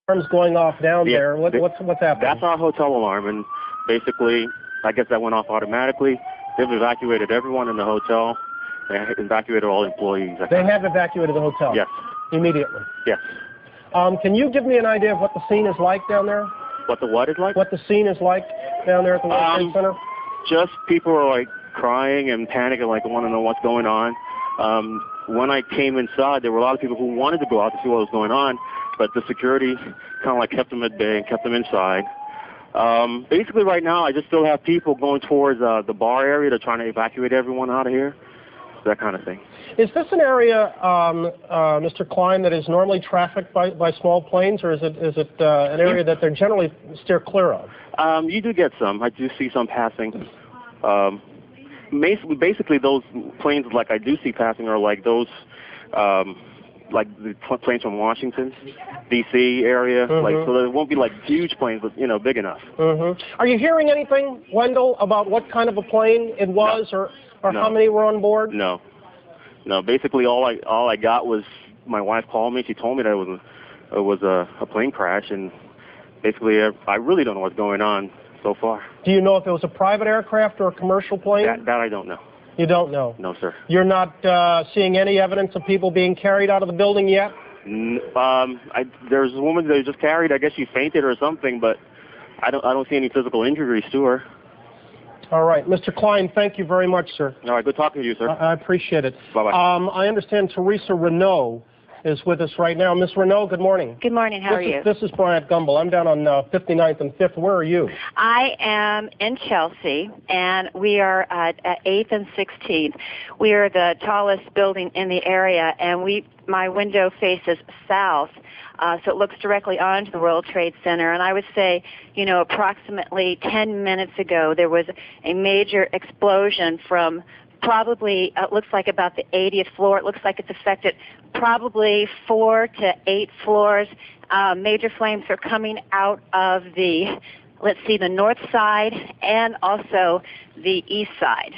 alarms going off down there. What's happening? That's our hotel alarm, and basically, I guess that went off automatically. They've evacuated everyone in the hotel. They evacuated all employees. They have evacuated the hotel? Yes. Immediately? Yes. Can you give me an idea of what the scene is like down there? What the what is like? What the scene is like down there at the World Trade Center? Just people are like crying and panicking, like want to know what's going on. When I came inside, there were a lot of people who wanted to go out to see what was going on, but the security kind of like kept them at bay and kept them inside. Basically, right now, I just still have people going towards the bar area. They're trying to evacuate everyone out of here, that kind of thing. Is this an area, Mr. Klein, that is normally trafficked by small planes, or is it an area that they're generally steer clear of? You do get some. I do see some passing. Basically, those planes like I do see passing are like those, like the planes from Washington, D.C. area. Mm-hmm. Like, so there won't be like huge planes, but big enough. Mm-hmm. Are you hearing anything, Wendell, about what kind of a plane it was, no. or No. how many were on board? No. Basically, all I got was my wife called me. She told me that it was a plane crash, and basically, I really don't know what's going on so far. Do you know if it was a private aircraft or a commercial plane? That I don't know. You don't know? No, sir. You're not seeing any evidence of people being carried out of the building yet? There's a woman that was just carried. I guess she fainted or something, but I don't see any physical injuries to her. All right. Mr. Klein, thank you very much, sir. All right. Good talking to you, sir. I appreciate it. Bye-bye. I understand Teresa Renault is with us right now. Ms. Renault, good morning. Good morning. How are you? This is Bryant Gumbel. I'm down on 59th and 5th. Where are you? I am in Chelsea, and we are at 8th and 16th. We are the tallest building in the area, and my window faces south, so it looks directly onto the World Trade Center. And I would say, approximately 10 minutes ago, there was a major explosion from probably, it looks like about the 80th floor. It looks like it's affected probably 4 to 8 floors. Major flames are coming out of the north side and also the east side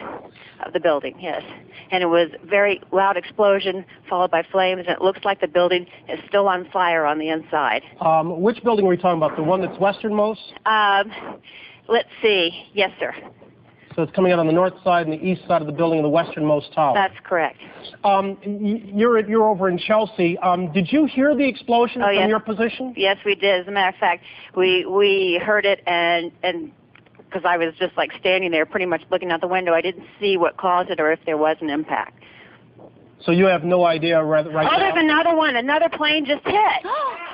of the building, yes. And it was very loud explosion followed by flames, and it looks like the building is still on fire on the inside. Which building are we talking about? The one that's westernmost? Let's see. Yes, sir. So it's coming out on the north side and the east side of the building in the westernmost tower. That's correct. You're over in Chelsea. Did you hear the explosion from your position? Yes, we did. As a matter of fact, we heard it, and because I was just like standing there pretty much looking out the window, I didn't see what caused it or if there was an impact. So you have no idea right now? There's another one. Another plane just hit.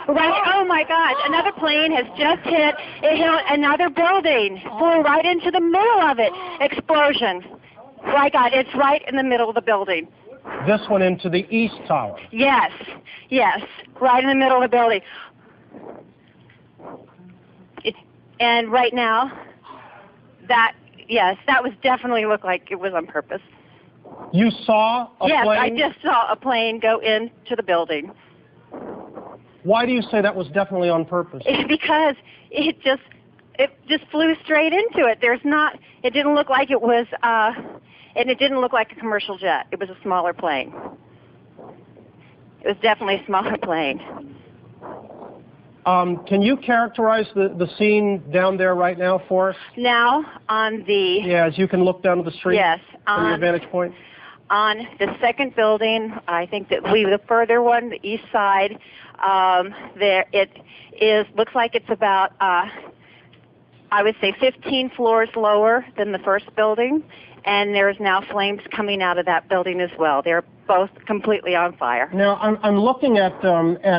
Right. Oh, my gosh. Another plane has just hit. It hit another building. Flew right into the middle of it. Explosion. My God, it's right in the middle of the building. This one into the east tower? Yes. Right in the middle of the building. And right now, that was definitely looked like it was on purpose. You saw a plane? Yes, I just saw a plane go into the building. Why do you say that was definitely on purpose? Because it just flew straight into it. It didn't look like it was, and it didn't look like a commercial jet. It was a smaller plane. It was definitely a smaller plane. Can you characterize the scene down there right now for us? Now, on the... Yeah, as you can look down to the street? Yes. From your vantage point? On the second building, I think that the further one, the east side, looks like it's about, I would say 15 floors lower than the first building, and there's now flames coming out of that building as well. They're both completely on fire. Now, I'm looking at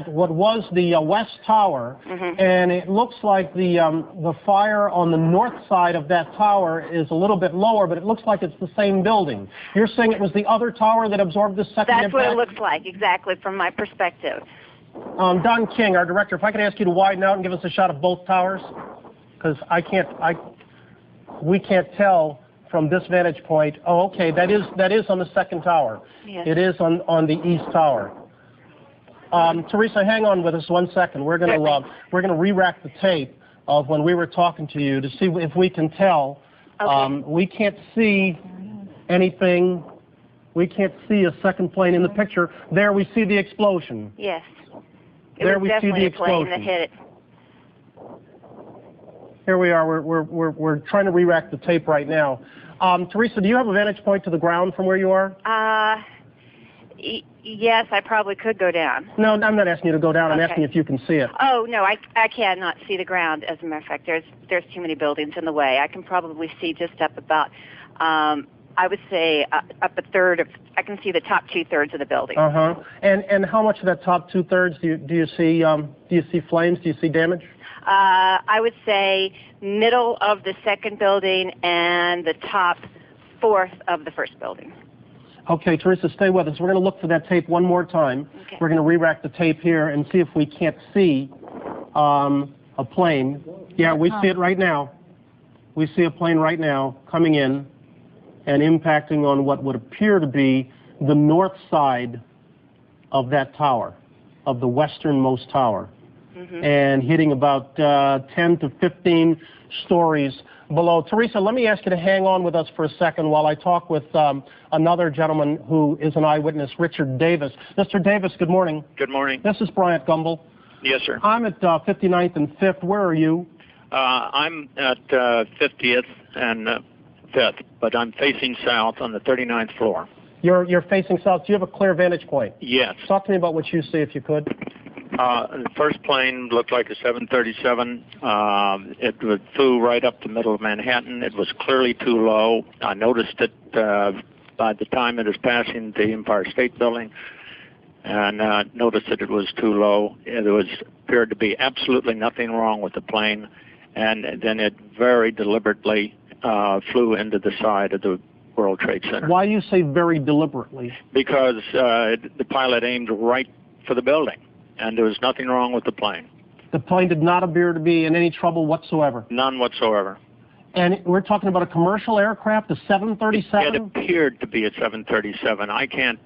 what was the West Tower, and it looks like the fire on the north side of that tower is a little bit lower, but it looks like it's the same building. You're saying it was the other tower that absorbed the second impact? That's what it looks like, exactly, from my perspective. Don King, our director, if I could ask you to widen out and give us a shot of both towers, because we can't tell from this vantage point. Oh, okay, that is on the second tower. Yes. It is on the east tower. Teresa, hang on with us 1 second. We're gonna re-rack the tape of when we were talking to you to see if we can tell. Okay. We can't see anything. We can't see a second plane in the picture. There we see the explosion. Yes. There we see the definitely a plane that explosion. hit it. Here we are. We're trying to re-rack the tape right now. Teresa, do you have a vantage point to the ground from where you are? Yes, I probably could go down. No, I'm not asking you to go down. I'm asking if you can see it. Oh, no, I cannot see the ground, as a matter of fact. There's too many buildings in the way. I can probably see just up about, I would say, up a third of, I can see the top 2/3 of the building. Uh-huh. And how much of that top 2/3 do you see? Do you see flames? Do you see damage? I would say middle of the second building and the top 4th of the first building. Okay, Teresa, stay with us. We're going to look for that tape one more time. Okay. We're going to re-rack the tape here and see if we can't see a plane. Yeah, we see it right now. We see a plane right now coming in and impacting on what would appear to be the north side of that tower, of the westernmost tower, and hitting about 10 to 15 stories below. Teresa, let me ask you to hang on with us for a second while I talk with another gentleman who is an eyewitness, Richard Davis. Mr. Davis, good morning. Good morning. This is Bryant Gumbel. Yes, sir. I'm at 59th and 5th. Where are you? I'm at 50th and 5th, but I'm facing south on the 39th floor. You're facing south. Do you have a clear vantage point? Yes. Talk to me about what you see, if you could. The first plane looked like a 737. It flew right up the middle of Manhattan. It was clearly too low. I noticed it by the time it was passing the Empire State Building, and noticed that it was too low. It appeared to be absolutely nothing wrong with the plane, and then it very deliberately flew into the side of the World Trade Center. Why do you say very deliberately? Because the pilot aimed right for the building, and there was nothing wrong with the plane. The plane did not appear to be in any trouble whatsoever? None whatsoever. And we're talking about a commercial aircraft, a 737? It appeared to be a 737. I can't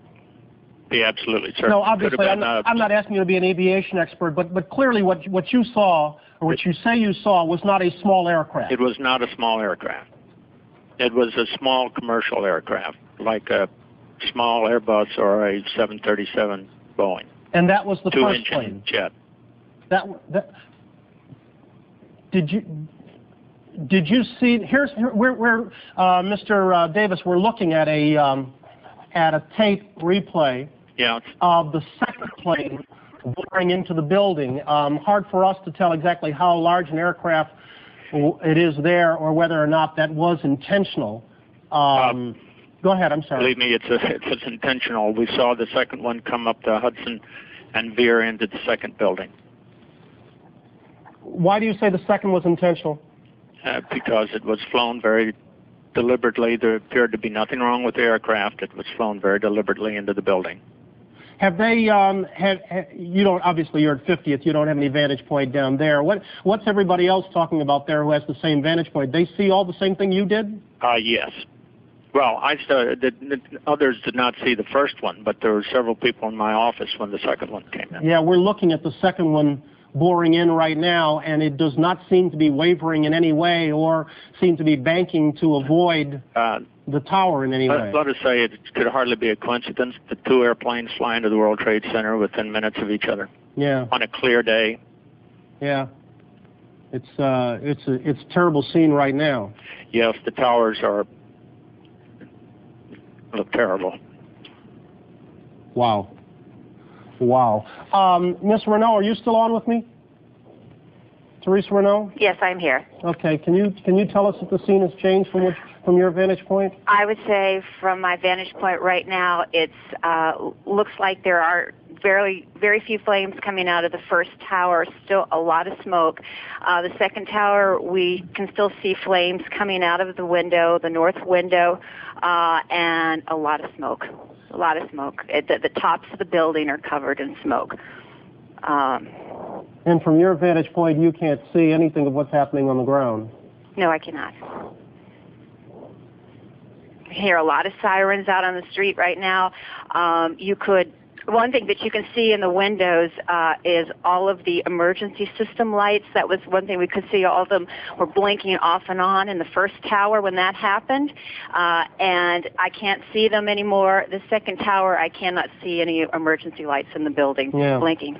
be absolutely certain. No, obviously, I'm not asking you to be an aviation expert, but clearly what you saw, or what you say you saw, was not a small aircraft. It was not a small aircraft. It was a small commercial aircraft, like a small Airbus or a 737 Boeing. And that was the first plane? Jet. Did you see? We're Mr. Davis. We're looking at a tape replay. Yeah. Of the second plane boring into the building. Hard for us to tell exactly how large an aircraft it is there, or whether or not that was intentional. Go ahead. I'm sorry. Believe me, it's intentional. We saw the second one come up the Hudson and veer into the second building. Why do you say the second was intentional? Because it was flown very deliberately. There appeared to be nothing wrong with the aircraft. It was flown very deliberately into the building. Have they, you don't, obviously you're at 50th, you don't have any vantage point down there. What's everybody else talking about there who has the same vantage point? They see all the same thing you did? Yes. Well, others did not see the first one, but there were several people in my office when the second one came in. Yeah, we're looking at the second one boring in right now, and it does not seem to be wavering in any way or seem to be banking to avoid the tower in any way. Let us say it could hardly be a coincidence that two airplanes fly into the World Trade Center within minutes of each other. Yeah. On a clear day. Yeah. It's a terrible scene right now. Yes, the towers look terrible. Wow. Wow. Miss Renault, are you still on with me? Teresa Renault? Yes, I'm here. Okay. Can you tell us if the scene has changed from your vantage point? I would say from my vantage point right now, it's looks like there are very few flames coming out of the first tower, still a lot of smoke. The second tower, we can still see flames coming out of the window, the north window, and a lot of smoke. A lot of smoke. The tops of the building are covered in smoke. And from your vantage point, you can't see anything of what's happening on the ground? No, I cannot. I hear a lot of sirens out on the street right now. One thing that you can see in the windows is all of the emergency system lights. That was one thing we could see. All of them were blinking off and on in the first tower when that happened, and I can't see them anymore. The second tower, I cannot see any emergency lights in the building blinking.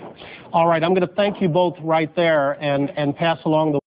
All right, I'm going to thank you both right there and pass along the